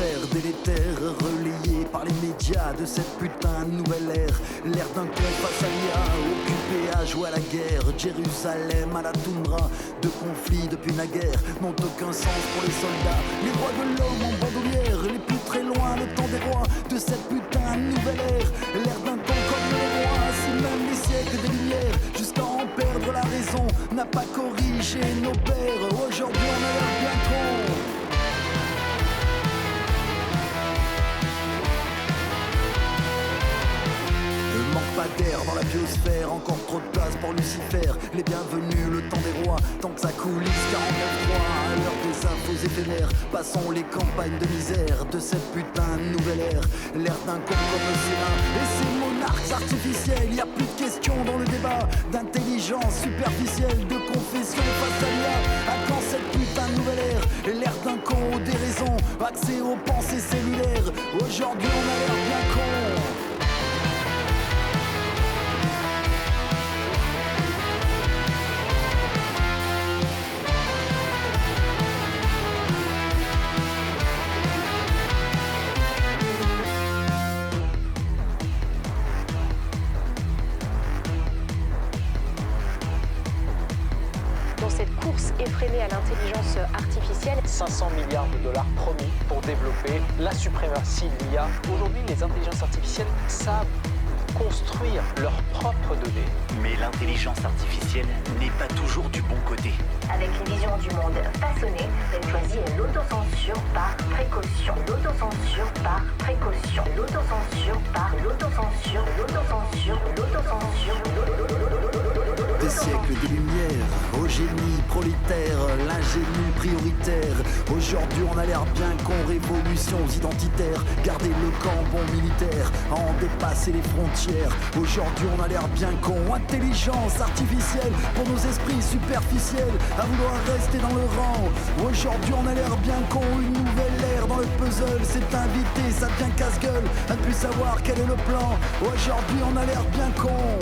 l'ère délétère, relayée par les médias de cette putain de nouvelle ère. L'ère d'un con face à l'IA, occupé à jouer à la guerre. Jérusalem à la toundra, de conflits depuis naguère n'ont aucun sens pour les soldats. Les droits de l'homme en bandoulière, les plus très loin, le temps des rois de cette putain de nouvelle ère. L'ère d'un con comme le roi, si même les siècles des lumières, jusqu'à en perdre la raison, n'a pas corrigé nos pères. Aujourd'hui on a l'air bien con. Ne manque pas d'air dans la biosphère, encore trop de place pour Lucifer. Les bienvenus, le temps des rois, tant que ça coulisse 49.3. À l'heure des infos éphémères, passons les campagnes de misère de cette putain de nouvelle ère. L'ère d'un con comme le Sénat et ses monarques artificiels. Y a plus de questions dans le débat d'intelligence superficielle, de confession face à l'IA. À quand cette putain de nouvelle ère? L'ère d'un con aux déraisons, accès aux pensées cellulaires. Aujourd'hui on a l'air bien con. Cette course effrénée à l'intelligence artificielle. 500 milliards de dollars promis pour développer la suprématie de l'IA. Aujourd'hui, les intelligences artificielles savent construire leurs propres données. Mais l'intelligence artificielle n'est pas toujours du bon côté. Avec une vision du monde façonnée, elle choisit l'autocensure par précaution. L'autocensure par précaution. L'autocensure par l'autocensure. L'autocensure. L'autocensure. Des siècles des lumières, au génie prolitaire, l'ingénie prioritaire. Aujourd'hui on a l'air bien con, révolutions identitaires. Garder le camp bon militaire, en dépasser les frontières. Aujourd'hui on a l'air bien con, intelligence artificielle pour nos esprits superficiels, à vouloir rester dans le rang. Aujourd'hui on a l'air bien con, une nouvelle ère dans le puzzle. C'est invité, ça devient casse-gueule, à ne plus savoir quel est le plan. Aujourd'hui on a l'air bien con.